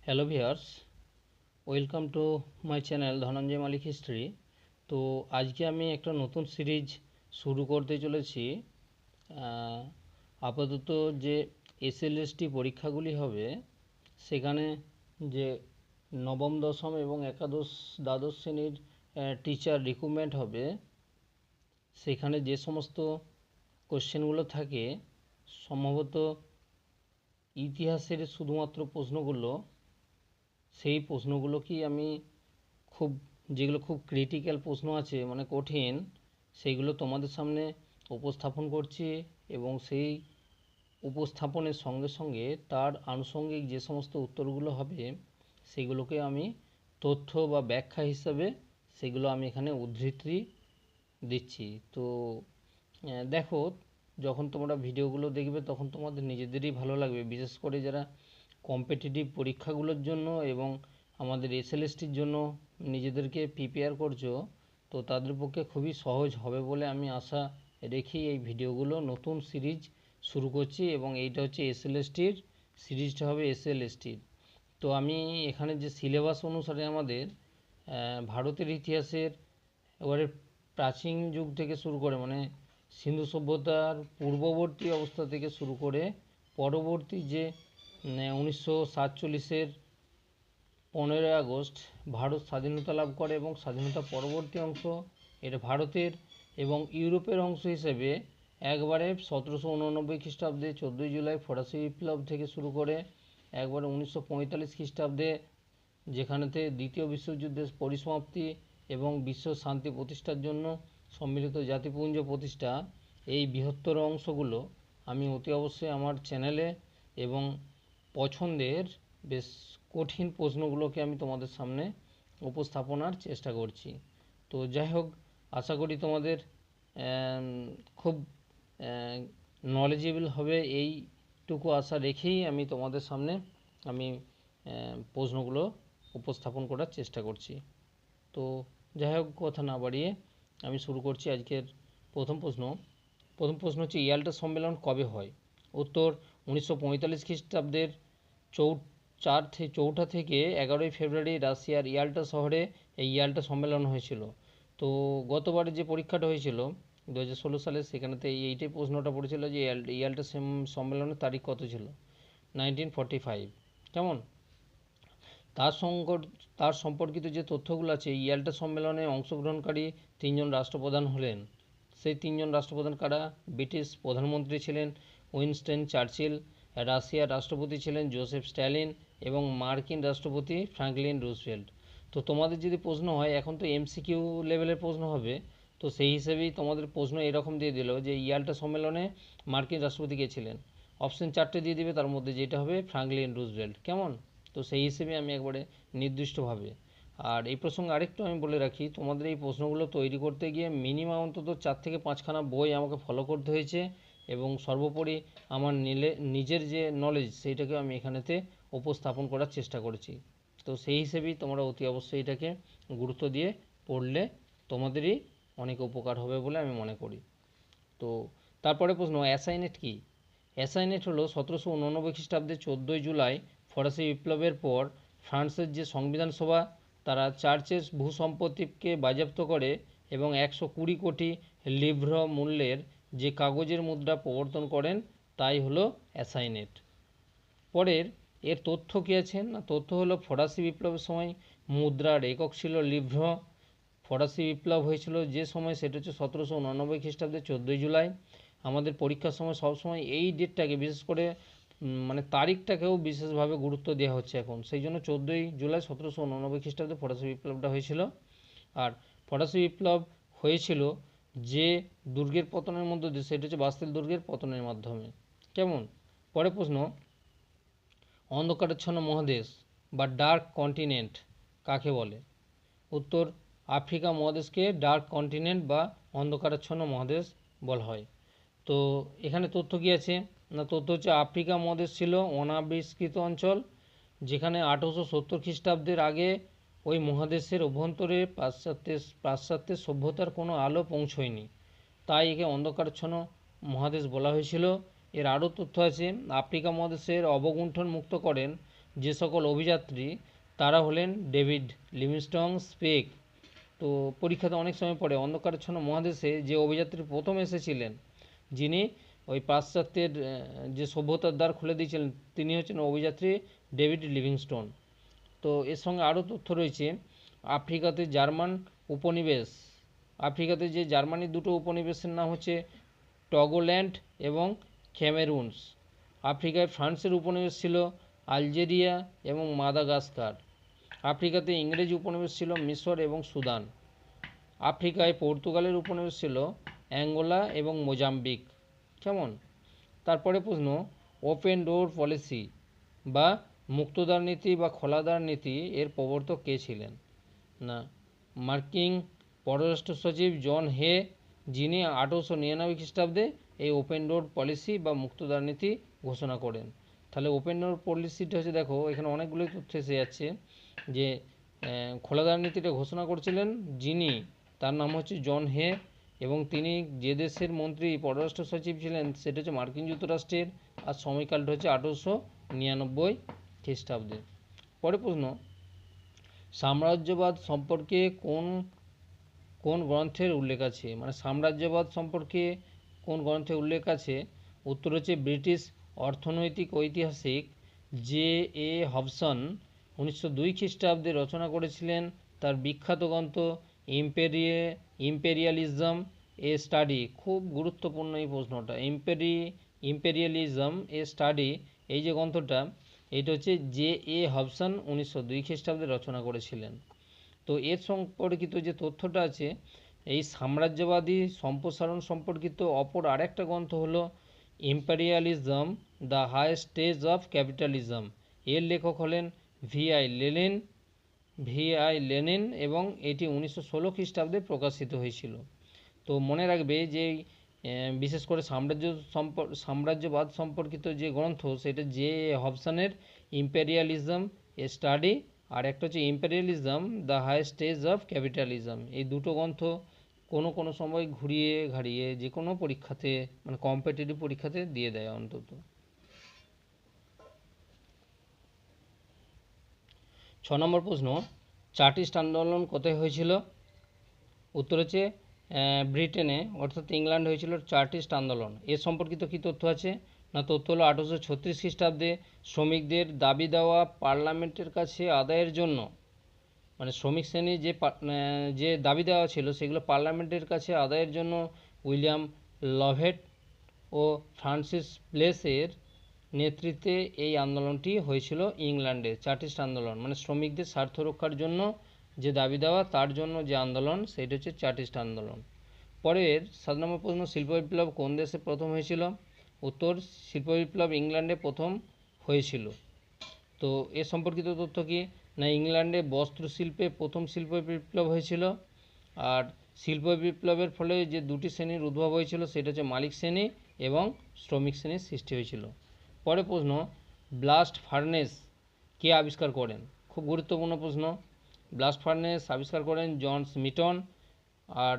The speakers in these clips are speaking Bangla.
Hello viewers, welcome to my channel Dhananjay Malik history. তো আজকে আমি একটা নতুন সিরিজ শুরু করতে চলেছি। আপাতত যে এসএলএসটি পরীক্ষাগুলি হবে সেখানে যে নবম দশম এবং একাদশ দ্বাদশ শ্রেণীর টিচার রিক্রুটমেন্ট হবে, সেখানে যে সমস্ত কোশ্চেনগুলো থাকে সম্ভবত ইতিহাসের শুধুমাত্র প্রশ্নগুলো, সেই প্রশ্নগুলোকেই আমি যেগুলো খুব ক্রিটিক্যাল প্রশ্ন আছে, মানে কঠিন, সেইগুলো তোমাদের সামনে উপস্থাপন করছি। এবং সেই উপস্থাপনের সঙ্গে সঙ্গে তার আনুষঙ্গিক যে সমস্ত উত্তরগুলো হবে সেগুলোকে আমি তথ্য বা ব্যাখ্যা হিসাবে সেগুলো আমি এখানে উদ্ধৃতি দিচ্ছি। তো দেখো, যখন তোমরা ভিডিওগুলো দেখবে তখন তোমাদের নিজেদেরই ভালো লাগবে, বিশেষ করে যারা কম্পিটিটিভ পরীক্ষাগুলোর জন্য এবং আমাদের এসএলএসটির জন্য নিজেদেরকে প্রিপেয়ার করছো, তো তাদের পক্ষে খুবই সহজ হবে বলে আমি আশা রেখেই এই ভিডিওগুলো নতুন সিরিজ শুরু করছি। এবং এইটা হচ্ছে এসএলএসটির সিরিজটা হবে এসএলএসটির। তো আমি এখানে যে সিলেবাস অনুসারে আমাদের ভারতের ইতিহাসের এবারে প্রাচীন যুগ থেকে শুরু করে, মানে সিন্ধু সভ্যতার পূর্ববর্তী অবস্থা থেকে শুরু করে পরবর্তী যে 1947-এর 15ই আগস্ট ভারত স্বাধীনতা লাভ করে এবং স্বাধীনতা পরবর্তী অংশ, এটা ভারতের এবং ইউরোপের অংশ হিসেবে একবারে 1789 খ্রিস্টাব্দে 14ই জুলাই ফরাসি বিপ্লব থেকে শুরু করে একবারে 1945 খ্রিস্টাব্দে, যেখানেতে দ্বিতীয় বিশ্বযুদ্ধের পরিসমাপ্তি এবং বিশ্ব শান্তি প্রতিষ্ঠার জন্য সম্মিলিত জাতিপুঞ্জ প্রতিষ্ঠা, এই বৃহত্তর অংশগুলো আমি অতি অবশ্যই আমার চ্যানেলে এবং পছন্দের বেশ কঠিন প্রশ্নগুলোকে আমি তোমাদের সামনে উপস্থাপনার চেষ্টা করছি। তো যাই হোক, আশা করি তোমাদের খুব নলেজেবল হবে, এইটুকু আশা রেখেই আমি তোমাদের সামনে প্রশ্নগুলো উপস্থাপন করার চেষ্টা করছি। তো যাই হোক, কথা না বাড়িয়ে আমি শুরু করছি আজকের প্রথম প্রশ্ন হচ্ছে, ইয়াল্টা সম্মেলন কবে হয়? উত্তর, 1945 খ্রিস্টাব্দের 4 থেকে 11 ফেব্রুয়ারি রাশিয়ার ইয়াল্টা শহরে এই ইয়াল্টা সম্মেলন হয়েছিল। তো গতবারে যে পরীক্ষাটা হয়েছিল 2016 সালে, সেখানেতে এইটাই প্রশ্নটা পড়েছিল যে ইয়াল্টা সম্মেলনের তারিখ কত ছিল? 1945। কেমন? তার সম্পর্কিত যে তথ্যগুলো আছে, ইয়াল্টা সম্মেলনে অংশগ্রহণকারী 3জন রাষ্ট্রপ্রধান হলেন। সেই 3জন রাষ্ট্রপ্রধান কারা? ব্রিটিশ প্রধানমন্ত্রী ছিলেন উইনস্টন চার্চিল, রাশিয়ার রাষ্ট্রপতি ছিলেন জোসেফ স্ট্যালিন এবং মার্কিন রাষ্ট্রপতি ফ্রাঙ্কলিন রুজভেল্ট। তো তোমাদের যদি প্রশ্ন হয়, এখন তো এমসিকিউ লেভেলের প্রশ্ন হবে, তো সেই হিসেবেই তোমাদের প্রশ্ন এরকম দিয়ে দিল যে ইয়াল্টা সম্মেলনে মার্কিন রাষ্ট্রপতি কে ছিলেন। অপশন 4টে দিয়ে দিবে, তার মধ্যে যেটা হবে ফ্রাঙ্কলিন রুজভেল্ট। কেমন? তো সেই হিসেবে আমি একবারে নির্দিষ্টভাবে। আর এই প্রসঙ্গে আরেকটু আমি বলে রাখি, তোমাদের এই প্রশ্নগুলো তৈরি করতে গিয়ে মিনিমাম অন্তত 4 থেকে 5খানা বই আমাকে ফলো করতে হয়েছে, এবং সর্বোপরি আমার নিজের যে নলেজ সেইটাকে আমি এখানেতে উপস্থাপন করার চেষ্টা করেছি। তো সেই হিসেবেই তোমরা অতি অবশ্যই এটাকে গুরুত্ব দিয়ে পড়লে তোমাদেরই অনেক উপকার হবে বলে আমি মনে করি। তো তারপরে প্রশ্ন, অ্যাসাইনেট কি? অ্যাসাইনেট হলো 1789 খ্রিস্টাব্দে 14ই জুলাই ফরাসি বিপ্লবের পর ফ্রান্সের যে সংবিধান সভা, তারা চার্চের ভূসম্পত্তিকে বাজেয়াপ্ত করে এবং 120 কোটি লিভ্র মূল্যের যে কাগজের মুদ্রা প্রবর্তন করেন, তাই হলো অ্যাসাইনেট। পরের এর তথ্য কী আছে না, তথ্য হলো ফরাসি বিপ্লবের সময় মুদ্রার একক ছিল লিভ্র। ফরাসি বিপ্লব হয়েছিল যে সময়, সেটা হচ্ছে 1789 খ্রিস্টাব্দে 14ই জুলাই। আমাদের পরীক্ষার সময় সবসময় এই ডেটটাকে, বিশেষ করে মানে তারিখটাকেও বিশেষভাবে গুরুত্ব দেওয়া হচ্ছে এখন, সেই জন্য 14ই জুলাই 1789 খ্রিস্টাব্দে ফরাসি বিপ্লবটা হয়েছিল। আর ফরাসি বিপ্লব হয়েছিল যে দুর্গের পতনের মধ্যে দিয়ে, সেটা হচ্ছে বাস্তিল দুর্গের পতনের মাধ্যমে। কেমন? পরে প্রশ্ন, অন্ধকারাচ্ছন্ন মহাদেশ বা ডার্ক কন্টিনেন্ট কাকে বলে? উত্তর, আফ্রিকা মহাদেশকে ডার্ক কন্টিনেন্ট বা অন্ধকারাচ্ছন্ন মহাদেশ বলা হয়। তো এখানে তথ্য কী আছে না, তথ্য হচ্ছে আফ্রিকা মহাদেশ ছিল অনাবিষ্কৃত অঞ্চল, যেখানে 1870 খ্রিস্টাব্দের আগে ওই মহাদেশের অভ্যন্তরে পাশ্চাত্যের সভ্যতার কোনো আলো পৌঁছয়নি, তাই একে অন্ধকারাচ্ছন্ন মহাদেশ বলা হয়েছিল। এর আরও তথ্য আছে, আফ্রিকা মহাদেশের অবগুণ্ঠন মুক্ত করেন যে সকল অভিযাত্রী তারা হলেন ডেভিড লিভিংস্টন স্পেক। তো পরীক্ষাতে অনেক সময় পড়ে অন্ধকারাচ্ছন্ন মহাদেশে যে অভিযাত্রী প্রথম এসেছিলেন, যিনি ওই পাশ্চাত্যের যে সভ্যতার দ্বার খুলে দিয়েছিলেন, তিনি হচ্ছেন অভিযাত্রী ডেভিড লিভিংস্টন। তো এর সঙ্গে আরও তথ্য রয়েছে। আফ্রিকাতে জার্মান উপনিবেশ, আফ্রিকাতে যে জার্মানির দুটো উপনিবেশের নাম হচ্ছে টগোল্যান্ড এবং ক্যামেরুনস। আফ্রিকায় ফ্রান্সের উপনিবেশ ছিল আলজেরিয়া এবং মাদাগাস্কার। আফ্রিকাতে ইংরেজ উপনিবেশ ছিল মিশর এবং সুদান। আফ্রিকায় পর্তুগালের উপনিবেশ ছিল অ্যাঙ্গোলা এবং মোজাম্বিক। কেমন? তারপরে প্রশ্ন, ওপেন ডোর পলিসি বা মুক্তদ্বার নীতি বা খোলাদ্বার নীতি এর প্রবর্তক কে ছিলেন? না, মার্কিন পররাষ্ট্র সচিব জন হে, যিনি 1899 খ্রিস্টাব্দে এই ওপেন ডোর পলিসি বা মুক্তদ্বার নীতি ঘোষণা করেন। তাহলে ওপেন ডোর পলিসিটা হচ্ছে, দেখো এখানে অনেকগুলোই তথ্য এসে যাচ্ছে যে খোলাদ্বার নীতিটা ঘোষণা করেছিলেন যিনি, তার নাম হচ্ছে জন হে, এবং তিনি যে দেশের মন্ত্রী পররাষ্ট্র সচিব ছিলেন সেটা হচ্ছে মার্কিন যুক্তরাষ্ট্রের, আর সময়কালটা হচ্ছে 1899 খ্রিস্টাব্দে। পরে প্রশ্ন, সাম্রাজ্যবাদ সম্পর্কে কোন কোন গ্রন্থের উল্লেখ আছে? মানে সাম্রাজ্যবাদ সম্পর্কে কোন গ্রন্থে উল্লেখ আছে? উত্তর হচ্ছে ব্রিটিশ অর্থনৈতিক ঐতিহাসিক জে এ হবসন 1902 খ্রিস্টাব্দে রচনা করেছিলেন তার বিখ্যাত গ্রন্থ ইম্পেরিয়ালিজম এ স্টাডি। খুব গুরুত্বপূর্ণ এই প্রশ্নটা, ইম্পেরিয়ালিজম এ স্টাডি। এই যে গ্রন্থটা, এটা হচ্ছে জে এ হবসন 1902 খ্রিস্টাব্দে রচনা করেছিলেন। তো এর সম্পর্কিত যে তথ্যটা আছে, এই সাম্রাজ্যবাদী সম্প্রসারণ সম্পর্কিত অপর আরেকটা গ্রন্থ হলো imperialism the high stage of capitalism. এর লেখক হলেন ভিআই লেনিন এবং এটি 1916 খ্রিস্টাব্দে প্রকাশিত হয়েছিল। তো মনে রাখবে যে বিশেষ করে সাম্রাজ্যবাদ সম্পর্কিত যে গ্রন্থ, সেটা জে হবসনের ইম্পেরিয়ালিজম এ স্টাডি, আর একটা হচ্ছে imperialism the high stage of capitalism. এই দুটো গ্রন্থ কোনো কোনো সময় ঘুরিয়ে ঘাড়িয়ে যে কোনো পরীক্ষাতে, মানে কম্পিটিটিভ পরীক্ষাতে দিয়ে দেয় অন্তত। 6 নম্বর প্রশ্ন, চার্টিস্ট আন্দোলন কোথায় হয়েছিল? উত্তর হচ্ছে ব্রিটেনে, অর্থাৎ ইংল্যান্ড হয়েছিল চার্টিস্ট আন্দোলন। এর সম্পর্কিত কি তথ্য আছে? না, তথ্য হলো 1836 খ্রিস্টাব্দে শ্রমিকদের দাবি দেওয়া পার্লামেন্টের কাছে আদায়ের জন্য, মানে শ্রমিক শ্রেণীর যে দাবি দেওয়া ছিল সেগুলো পার্লামেন্টের কাছে আদায়ের জন্য উইলিয়াম লভেট ও ফ্রান্সিস প্লেসের নেতৃত্বে এই আন্দোলনটি হয়েছিল ইংল্যান্ডে। চার্টিস্ট আন্দোলন মানে শ্রমিকদের স্বার্থ রক্ষার জন্য যে দাবি দেওয়া, তার জন্য যে আন্দোলন, সেটা হচ্ছে চার্টিস্ট আন্দোলন। পরের 7 নম্বর প্রশ্ন, শিল্প বিপ্লব কোন দেশে প্রথম হয়েছিল? উত্তর, শিল্প বিপ্লব ইংল্যান্ডে প্রথম হয়েছিল। তো এ সম্পর্কিত তথ্য কি? না, ইংল্যান্ডে বস্ত্রশিল্পে প্রথম শিল্প বিপ্লব হয়েছিল। আর শিল্প বিপ্লবের ফলে যে দুটি শ্রেণীর উদ্ভব হয়েছিল সেটা হচ্ছে মালিক শ্রেণী এবং শ্রমিক শ্রেণীর সৃষ্টি হয়েছিল। পরে প্রশ্ন, ব্লাস্ট ফার্নেস কে আবিষ্কার করেন? খুব গুরুত্বপূর্ণ প্রশ্ন। ব্লাস্ট ফার্নেস আবিষ্কার করেন জন স্মিটন। আর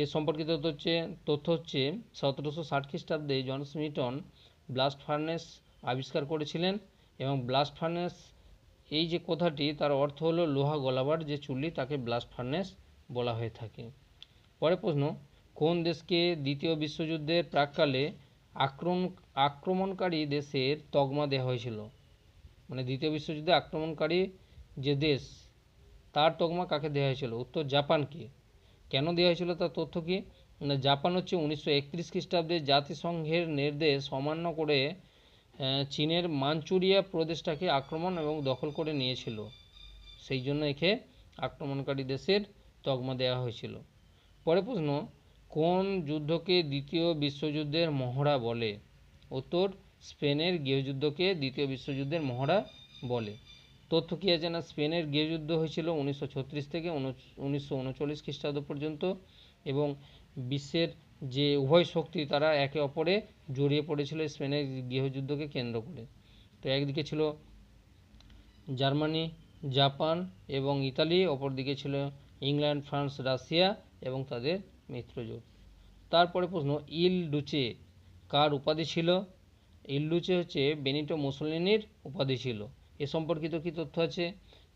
এর সম্পর্কিত তথ্য হচ্ছে 1760 খ্রিস্টাব্দে জন স্মিটন ব্লাস্ট ফার্নেস আবিষ্কার করেছিলেন। এবং ব্লাস্ট ফার্নেস এই যে কথাটি, তার অর্থ হলো লোহা গলাবার যে চুল্লি, তাকে ব্লাস্ট ফার্নেস বলা হয়ে থাকে। পরে প্রশ্ন, কোন দেশকে দ্বিতীয় বিশ্বযুদ্ধের প্রাক্কালে আক্রমণকারী দেশের তকমা দেওয়া হয়েছিল? মানে দ্বিতীয় বিশ্বযুদ্ধে আক্রমণকারী যে দেশ, তার তকমা কাকে দেওয়া হয়েছিল? উত্তর, জাপানকে। কেন দেওয়া হয়েছিল তার তথ্য কি? না, জাপান হচ্ছে 1931 খ্রিস্টাব্দে জাতিসংঘের নির্দেশ অমান্য করে চীনের মাঞ্চুরিয়া প্রদেশটাকে আক্রমণ এবং দখল করে নিয়েছিল, সেই জন্য একে আক্রমণকারী দেশের তকমা দেওয়া হয়েছিল। পরে প্রশ্ন, কোন যুদ্ধকে দ্বিতীয় বিশ্বযুদ্ধের মহড়া বলে? উত্তর, স্পেনের গৃহযুদ্ধকে দ্বিতীয় বিশ্বযুদ্ধের মহড়া বলে। তথ্য কী আছে? না, স্পেনের গৃহযুদ্ধ হয়েছিল 1936 থেকে 1939 খ্রিস্টাব্দ পর্যন্ত, এবং বিশ্বের যে উভয় শক্তি তারা একে অপরে জড়িয়ে পড়েছিল স্পেনের গৃহযুদ্ধকে কেন্দ্র করে। তো একদিকে ছিল জার্মানি, জাপান এবং ইতালি, অপরদিকে ছিল ইংল্যান্ড, ফ্রান্স, রাশিয়া এবং তাদের মিত্রজোট। তারপরে প্রশ্ন, ইল ডুচে কার উপাধি ছিল? ইল ডুচে হচ্ছে বেনিটো মুসোলিনির উপাধি ছিল। এ সম্পর্কিত কী তথ্য আছে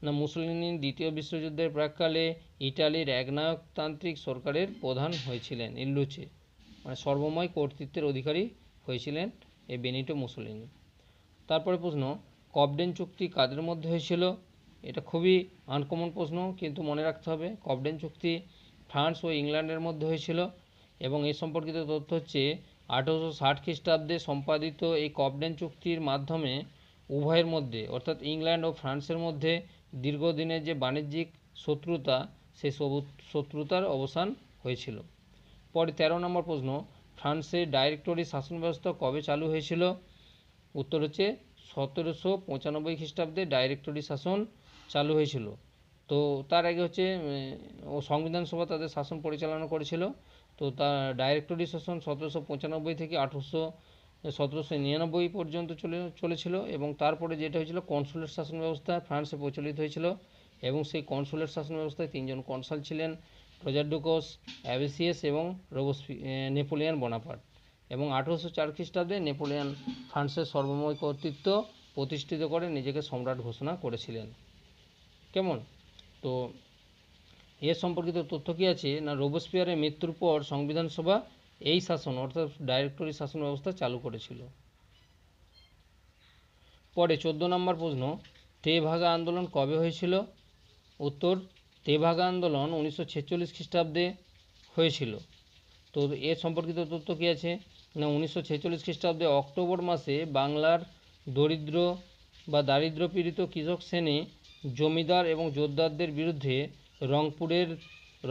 না, মুসোলিনি দ্বিতীয় বিশ্বযুদ্ধের প্রাক্কালে ইটালির একনায়কতান্ত্রিক সরকারের প্রধান হয়েছিলেন। ইল্লুচে মানে সর্বময় কর্তৃত্বের অধিকারী হয়েছিলেন এই বেনিটো মুসোলিনি। তারপরে প্রশ্ন, কবডেন চুক্তি কাদের মধ্যে হয়েছিল? এটা খুবই আনকমন প্রশ্ন, কিন্তু মনে রাখতে হবে। কবডেন চুক্তি ফ্রান্স ও ইংল্যান্ডের মধ্যে হয়েছিল এবং এ সম্পর্কিত তথ্য হচ্ছে 1860 খ্রিস্টাব্দে সম্পাদিত এই কবডেন চুক্তির মাধ্যমে উভয়ের মধ্যে অর্থাৎ ইংল্যান্ড ও ফ্রান্সের মধ্যে দীর্ঘদিনের যে বাণিজ্যিক শত্রুতা, সেই শত্রুতার অবসান হয়েছিল। পরে 13 নম্বর প্রশ্ন, ফ্রান্সের ডাইরেক্টরি শাসন ব্যবস্থা কবে চালু হয়েছিল? উত্তর হচ্ছে 1795 খ্রিস্টাব্দে ডাইরেক্টরি শাসন চালু হয়েছিল। তো তার আগে হচ্ছে সংবিধান সভা তাদের শাসন পরিচালনা করেছিল। তো তার ডাইরেক্টরি শাসন 1795 থেকে 1799 পর্যন্ত চলেছিল এবং তারপরে যেটা হয়েছিল কনসুলেট শাসন ব্যবস্থা ফ্রান্সে প্রচলিত হয়েছিল এবং সেই কনসুলেট শাসন ব্যবস্থায় 3 জন কনসাল ছিলেন, রোজার-ডুকস, অ্যাভিসিয়াস এবং নেপোলিয়ান বোনাপার্ট। এবং 1804 খ্রিস্টাব্দে নেপোলিয়ান ফ্রান্সের সর্বময় কর্তৃত্ব প্রতিষ্ঠিত করে নিজেকে সম্রাট ঘোষণা করেছিলেন। কেমন? তো এর সম্পর্কিত তথ্য কী আছে না, রোবসপিয়ারের মৃত্যুর পর সংবিধান সভা এই শাসন অর্থাৎ ডাইরেক্টরি শাসন ব্যবস্থা চালু করেছিল। পরে 14 নম্বর প্রশ্ন, তেভাগা আন্দোলন কবে হয়েছিল? উত্তর, তেভাগা আন্দোলন 1946 খ্রিস্টাব্দে হয়েছিল। তো এর সম্পর্কিত তথ্য কী আছে না, 1946 খ্রিস্টাব্দে অক্টোবর মাসে বাংলার দরিদ্র বা দারিদ্র্যপীড়িত কৃষক শ্রেণী জমিদার এবং জোতদারদের বিরুদ্ধে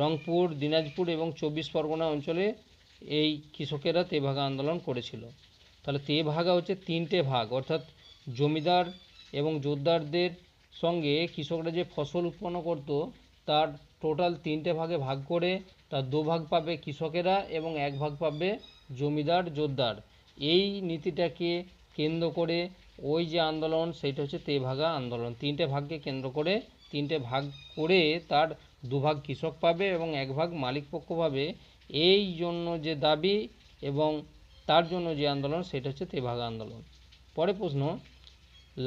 রংপুর, দিনাজপুর এবং 24 পরগনা অঞ্চলে এই কৃষকেরা তেভাগা আন্দোলন করেছিল। তাহলে তেভাগা হচ্ছে 3টে ভাগ, অর্থাৎ জমিদার এবং জোতদারদের সঙ্গে কৃষকরা যে ফসল উৎপন্ন করত তার টোটাল 3টে ভাগে ভাগ করে তার 2 ভাগ পাবে কৃষকেরা এবং 1 ভাগ পাবে জমিদার জোতদার। এই নীতিটাকে কেন্দ্র করে ওই যে আন্দোলন সেটা হচ্ছে তেভাগা আন্দোলন। 3টে ভাগকে কেন্দ্র করে 3টে ভাগ করে তার 2 ভাগ কৃষক পাবে এবং 1 ভাগ মালিক পক্ষ পাবে, এই জন্য যে দাবি এবং তার জন্য যে আন্দোলন সেটা হচ্ছে তেভাগা আন্দোলন। পরে প্রশ্ন,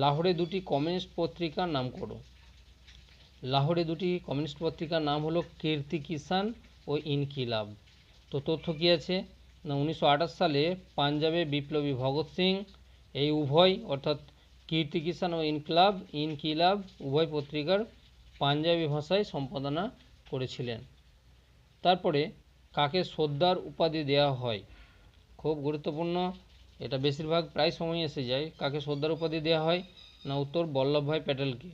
লাহোরে 2টি কমিউনিস্ট পত্রিকার নাম করো। লাহোরে 2টি কমিউনিস্ট পত্রিকার নাম হলো কীর্তি কিষান ও ইনকিলাব। তো তথ্য কী আছে না, 1928 সালে পাঞ্জাবে বিপ্লবী ভগৎ সিং এই উভয় অর্থাৎ কীর্তি কিষান ও ইনকিলাব উভয় পত্রিকার পাঞ্জাবি ভাষায় সম্পাদনা করেছিলেন। তারপরে কাকে সর্দার উপাধি দেওয়া হয়? খুব গুরুত্বপূর্ণ, এটা বেশিরভাগ প্রায় সময় এসে যায়। কাকে সর্দার উপাধি দেওয়া হয় না, উত্তর বল্লভভাই প্যাটেলকে।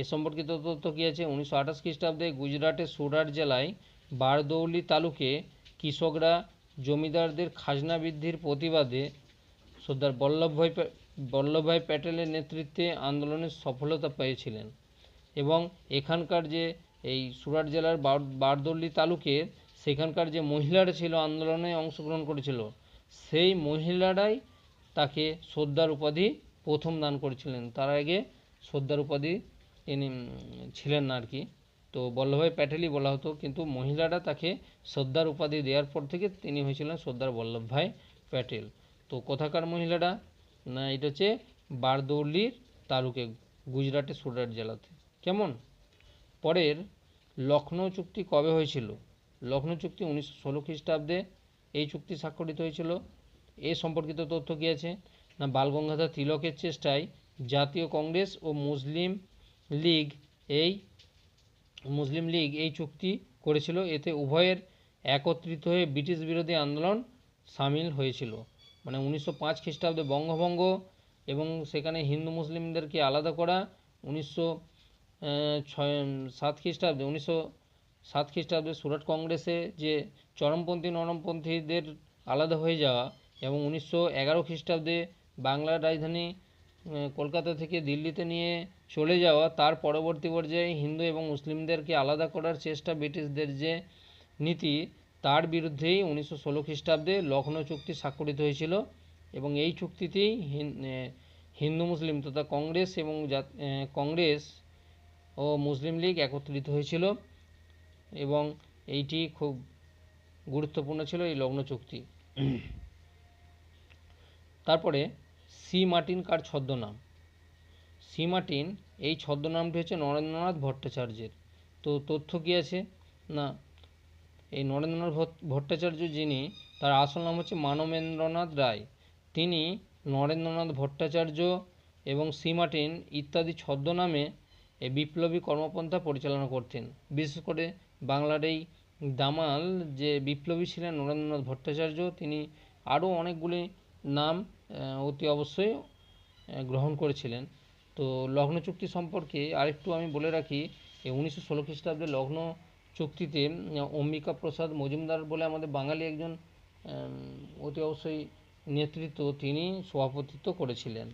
এ সম্পর্কিত তথ্য কী আছে, 1928 খ্রিস্টাব্দে গুজরাটের সুরাট জেলায় বারদৌলি তালুকে কৃষকরা জমিদারদের খাজনা বৃদ্ধির প্রতিবাদে সর্দার বল্লভভাই প্যাটেলের নেতৃত্বে আন্দোলনের সফলতা পেয়েছিলেন এবং এখানকার যে এই সুরাট জেলার বারদৌলি তালুকে সেখানকার যে মহিলারা ছিল আন্দোলনে অংশগ্রহণ করেছিল, সেই মহিলারাই তাকে সর্দার উপাধি প্রথম দান করেছিলেন। তার আগে সর্দার উপাধি তিনি ছিলেন না আর কি। তো বল্লভভাই প্যাটেলই বলা হতো, কিন্তু মহিলারা তাকে সর্দার উপাধি দেওয়ার পর থেকে তিনি হয়েছিলেন সর্দার বল্লভভাই প্যাটেল। তো কোথাকার মহিলারা না, এটা হচ্ছে বারদৌলির তালুকে, গুজরাটের সুরাট জেলাতে। কেমন? পরের, লখনৌ চুক্তি কবে হয়েছিল? লখনৌ চুক্তি 1916 খ্রিস্টাব্দে এই চুক্তি স্বাক্ষরিত হয়েছিল। এ সম্পর্কিত তথ্য কী আছে না, বালগঙ্গাধর তিলকের চেষ্টায় জাতীয় কংগ্রেস ও মুসলিম লীগ এই চুক্তি করেছিল। এতে উভয়ের একত্রিত হয়ে ব্রিটিশ বিরোধী আন্দোলন সামিল হয়েছিল। মানে 1905 খ্রিস্টাব্দে বঙ্গভঙ্গ এবং সেখানে হিন্দু মুসলিমদেরকে আলাদা করা, 1907 খ্রিস্টাব্দে সুরাট কংগ্রেসে যে চরমপন্থী নরমপন্থীদের আলাদা হয়ে যাওয়া এবং 1911 খ্রিস্টাব্দে বাংলার রাজধানী কলকাতা থেকে দিল্লিতে নিয়ে চলে যাওয়া, তার পরবর্তী পর্যায়ে হিন্দু এবং মুসলিমদেরকে আলাদা করার চেষ্টা ব্রিটিশদের যে নীতি, তার বিরুদ্ধেই 1916 খ্রিস্টাব্দে লখনৌ চুক্তি স্বাক্ষরিত হয়েছিল এবং এই চুক্তিতেই হিন্দু মুসলিম তথা কংগ্রেস ও মুসলিম লীগ একত্রিত হয়েছিল এবং এইটি খুব গুরুত্বপূর্ণ ছিল এই লখনৌ চুক্তি। তারপরে সি মার্টিন কার ছদ্মনাম? সি সি মার্টিন এই ছদ্মনামটি হচ্ছে নরেন্দ্রনাথ ভট্টাচার্যের। তো তথ্য কী আছে না, এই নরেন্দ্রনাথ ভট্টাচার্য যিনি, তার আসল নাম হচ্ছে মানবেন্দ্রনাথ রায়। তিনি নরেন্দ্রনাথ ভট্টাচার্য এবং সি মার্টিন ইত্যাদি ছদ্মনামে এই বিপ্লবী কর্মপন্থা পরিচালনা করতেন। বিশেষ করে বাংলার এই দামাল যে বিপ্লবী ছিলেন নরেন্দ্রনাথ ভট্টাচার্য, তিনি আরও অনেকগুলি নাম অতি অবশ্যই গ্রহণ করেছিলেন। তো লগ্ন চুক্তি সম্পর্কে আরেকটু আমি বলে রাখি, এই 1916 খ্রিস্টাব্দে লগ্ন চুক্তিতে অম্বিকা প্রসাদ মজুমদার বলে আমাদের বাঙালি একজন অতি অবশ্যই নেতৃত্ব, তিনি সভাপতিত্ব করেছিলেন।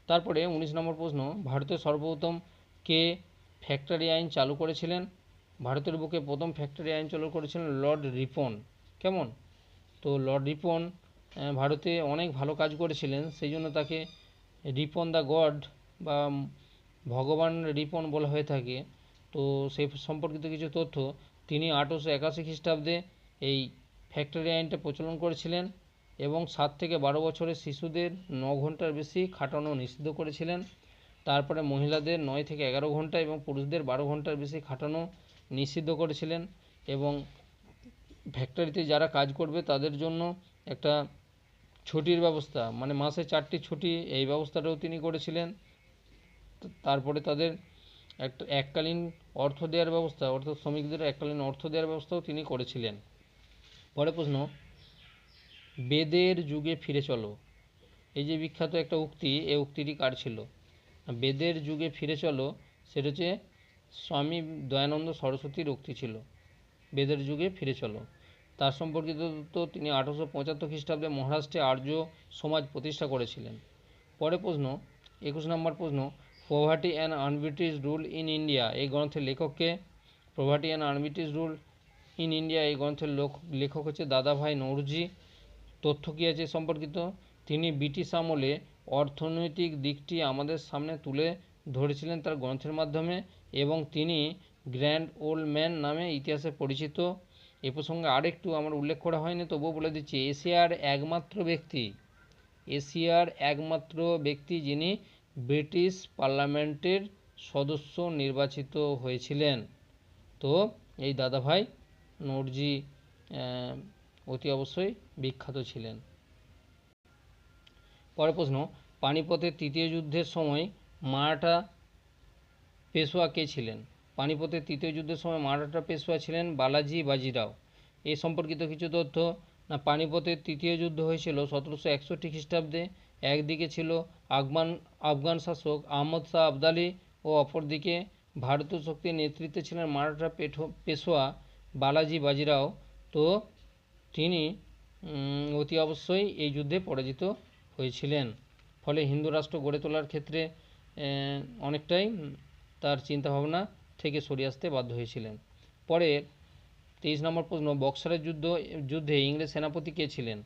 তারপরে 19 নম্বর প্রশ্ন, ভারতের সর্বপ্রথম কে ফ্যাক্টরি আইন চালু করেছিলেন? ভারতের বুকে প্রথম ফ্যাক্টরি আইন চালু করেছিলেন লর্ড রিপন। কেমন? তো লর্ড রিপন ভারতে অনেক ভালো কাজ করেছিলেন, সেই জন্য তাকে রিপন দ্য গড বা ভগবান রিপন বলা হয়ে থাকে। তো সেই সম্পর্কিত কিছু তথ্য, তিনি 1881 খ্রিস্টাব্দে এই ফ্যাক্টরি আইনটা প্রচলন করেছিলেন এবং 7 থেকে 12 বছরের শিশুদের 9 ঘন্টার বেশি খাটানো নিষিদ্ধ করেছিলেন। তারপরে মহিলাদের 9 থেকে 11 ঘন্টা এবং পুরুষদের 12 ঘন্টার বেশি খাটানো নিষিদ্ধ করেছিলেন এবং ফ্যাক্টরিতে যারা কাজ করবে তাদের জন্য একটা ছুটির ব্যবস্থা, মানে মাসে 4টি ছুটি, এই ব্যবস্থাটাও তিনি করেছিলেন। তারপরে তাদের একটা এককালীন অর্থ দেওয়ার ব্যবস্থা, অর্থাৎ শ্রমিকদের এককালীন অর্থ দেওয়ার ব্যবস্থাও তিনি করেছিলেন। পরে প্রশ্ন, বেদের যুগে ফিরে চলো, এই যে বিখ্যাত একটা উক্তি, এই উক্তিটি কার ছিল? বেদের যুগে ফিরে চলো সেটা হচ্ছে স্বামী দয়ানন্দ সরস্বতীর উক্তি ছিল, বেদের যুগে ফিরে চলো। তার সম্পর্কিত তো তিনি 1875 খ্রিস্টাব্দে মহারাষ্ট্রে আর্য সমাজ প্রতিষ্ঠা করেছিলেন। পরে প্রশ্ন, 21 নম্বর প্রশ্ন, poverty and un-British rule in India এই গ্রন্থের লেখককে? Poverty and un-British rule in India এই গ্রন্থের লেখক হচ্ছে দাদাভাই নওরোজি। তথ্য কী আছে সম্পর্কিত? তিনি ব্রিটিশ আমলে অর্থনৈতিক দিকটি আমাদের সামনে তুলে ধরেছিলেন তার গ্রন্থের মাধ্যমে এবং তিনি গ্র্যান্ড ওল্ড ম্যান নামে ইতিহাসে পরিচিত। এ প্রসঙ্গে আরেকটু আমার উল্লেখ করা হয়নি, তবুও বলে দিচ্ছি, এশিয়ার একমাত্র ব্যক্তি যিনি ব্রিটিশ পার্লামেন্টের সদস্য নির্বাচিত হয়েছিলেন। তো এই দাদাভাই নওরোজি অতি অবশ্যই বিখ্যাত ছিলেন। পরের প্রশ্ন, পানিপথের তৃতীয় যুদ্ধের সময় মারাঠা পেশোয়া কে ছিলেন? পানিপথের তৃতীয় যুদ্ধের সময় মারাঠা পেশোয়া ছিলেন বালাজি বাজিরাও। এই সম্পর্কিত কিছু তথ্য না, পানিপথের তৃতীয় যুদ্ধ হয়েছিল 1761 খ্রিস্টাব্দে। একদিকে ছিল আফগান শাসক আহমদ শাহ আবদালি ও অপরদিকে ভারতীয় শক্তির নেতৃত্বে ছিলেন মারাঠা পেশোয়া বালাজি বাজিরাও। তো তিনি অতি অবশ্যই এই যুদ্ধে পরাজিত হয়েছিলেন, ফলে হিন্দু রাষ্ট্র গড়ে তোলার ক্ষেত্রে অনেকটাই তার চিন্তাভাবনা থেকে সরে আসতে বাধ্য হয়েছিলেন। পরে 23 নম্বর প্রশ্ন, বক্সারের যুদ্ধে ইংরেজ সেনাপতি কে ছিলেন?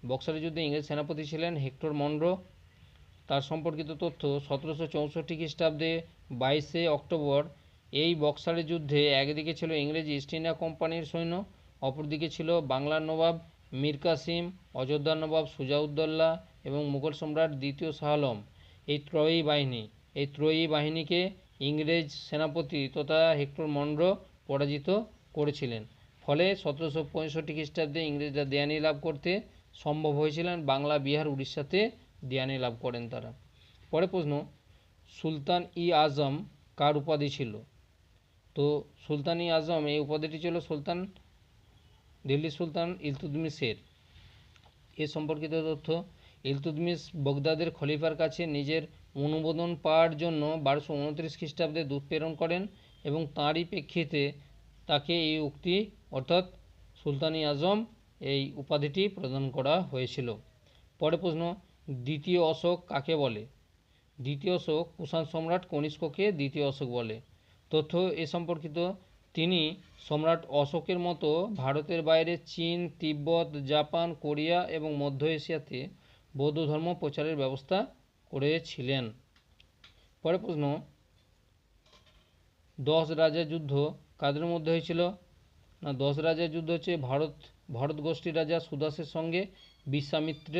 বক্সারের যুদ্ধে ইংরেজ সেনাপতি ছিলেন হেক্টর মনরো। তার সম্পর্কিত তথ্য, 1764 খ্রিস্টাব্দে 22শে অক্টোবর এই বক্সারের যুদ্ধে একদিকে ছিল ইংরেজ ইস্ট ইন্ডিয়া কোম্পানির সৈন্য, অপরদিকে ছিল বাংলার নবাব মীর কাসিম, অযোধ্যার নবাব সুজাউদ্দৌলা এবং মুঘল সম্রাট দ্বিতীয় শাহ আলম। এই ত্রয়ী বাহিনীকে ইংরেজ সেনাপতি তথা হেক্টর মনরো পরাজিত করেছিলেন। ফলে 1765 খ্রিস্টাব্দে ইংরেজরা দেয়ানি লাভ করতে সম্ভব হয়েছিলেন, বাংলা বিহার উড়িষ্যাতে দেয়ানি লাভ করেন তারা। পরে প্রশ্ন, সুলতান ই আজম কার উপাধি ছিল? তো সুলতান ই আজম এই উপাধিটি ছিল দিল্লি সুলতান ইলতুৎমিশের। এ সম্পর্কিত তথ্য, ইলতুৎমিশ বগদাদের খলিফার কাছে নিজের অনুমোদন পাওয়ার জন্য 1229 খ্রিস্টাব্দে দূত প্রেরণ করেন এবং তাঁরই প্রেক্ষিতে তাকে এই উক্তি অর্থাৎ সুলতান ই আজম এই উপাধিটি প্রদান করা হয়েছিল। পরে প্রশ্ন, দ্বিতীয় অশোক কাকে বলে? দ্বিতীয় অশোক কুষাণ সম্রাট কনিষ্ককে দ্বিতীয় অশোক বলে। তথ্য এ সম্পর্কিত, তিনি সম্রাট অশোকের মতো ভারতের বাইরে চীন, তিব্বত, জাপান, কোরিয়া এবং মধ্য এশিয়াতে বৌদ্ধ ধর্ম প্রচারের ব্যবস্থা করেছিলেন। পরে প্রশ্ন, 10 রাজার যুদ্ধ কাদের মধ্যে হয়েছিল? না, 10 রাজার যুদ্ধ হচ্ছে ভরত গোষ্ঠীর রাজা সুদাসের সঙ্গে বিশ্বামিত্র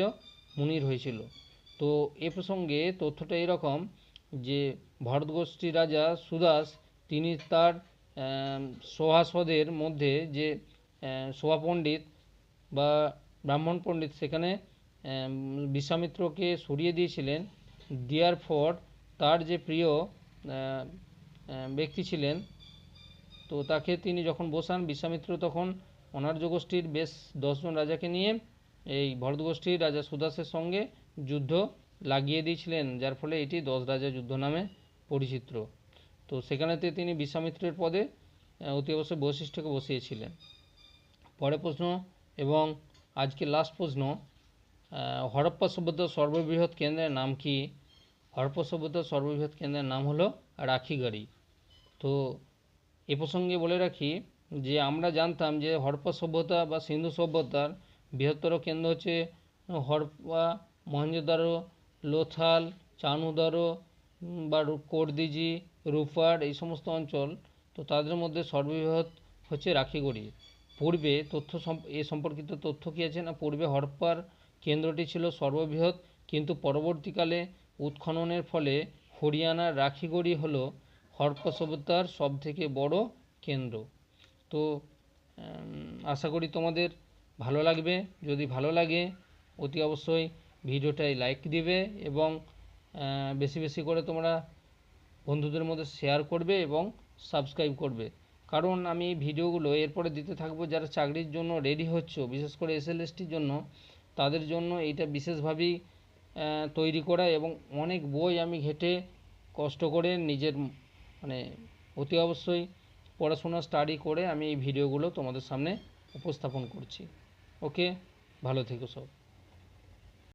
মুনির হয়েছিল। তো তো এ প্রসঙ্গে তথ্যটা এরকম যে ভরতগোষ্ঠীর রাজা সুদাস তিনি তার সভাসদের মধ্যে যে সভা পণ্ডিত বা ব্রাহ্মণ পণ্ডিত সেখানে বিশ্বামিত্রকে সরিয়ে দিয়েছিলেন। দেওয়ার পর তার যে প্রিয় ব্যক্তি ছিলেন তো তাকে তিনি যখন বসান, বিশ্বামিত্র তখন অনার্য গোষ্ঠীর বেশ 10 জন রাজাকে নিয়ে এই ভরতগোষ্ঠীর রাজা সুদাসের সঙ্গে যুদ্ধ লাগিয়ে দিয়েছিলেন, যার ফলে এটি 10 রাজা যুদ্ধ নামে পরিচিত। তো সেখানেতে তিনি বিশ্বামিত্রের পদে অতি অবশ্যই বশিষ্ঠকে বসিয়েছিলেন। পরের প্রশ্ন এবং আজকে লাস্ট প্রশ্ন, হরপ্পা সভ্যতার সর্ববৃহৎ কেন্দ্রের নাম কি? হরপ্পা সভ্যতার সর্ববৃহৎ কেন্দ্রের নাম হলো রাখিগাড়ি। তো এ প্রসঙ্গে বলে রাখি যে আমরা জানতাম যে হরপ্পা সভ্যতা বা সিন্ধু সভ্যতার বৃহত্তর কেন্দ্র হচ্ছে হরপ্পা, মহেঞ্জোদারো, লোথাল, চানুদারো বা কোর্দিজি, রূপার এই সমস্ত অঞ্চল। তো তাদের মধ্যে সর্ববৃহৎ হচ্ছে রাখিগড়ি। পূর্বে এ সম্পর্কিত তথ্য কী আছে না, পূর্বে হরপ্পার কেন্দ্রটি ছিল সর্ববৃহৎ, কিন্তু পরবর্তীকালে উৎখননের ফলে হরিয়ানার রাখিগড়ি হলো হরপ্পা সভ্যতার সবথেকে বড় কেন্দ্র। তো আশা করি তোমাদের ভালো লাগবে। যদি ভালো লাগে অতি অবশ্যই ভিডিওটাই লাইক দিবে এবং বেশি বেশি করে তোমরা বন্ধুদের মধ্যে শেয়ার করবে এবং সাবস্ক্রাইব করবে, কারণ আমি এই ভিডিওগুলো এরপরে দিতে থাকবো। যারা চাকরির জন্য রেডি হচ্ছ, বিশেষ করে এসএলএসটির জন্য, তাদের জন্য এইটা বিশেষভাবেই তৈরি করা এবং অনেক বই আমি ঘেঁটে কষ্ট করে নিজের অতি অবশ্যই পড়াশোনা স্টাডি করে আমি এই ভিডিওগুলো তোমাদের সামনে উপস্থাপন করছি। ওকে, ভালো থেকো সব।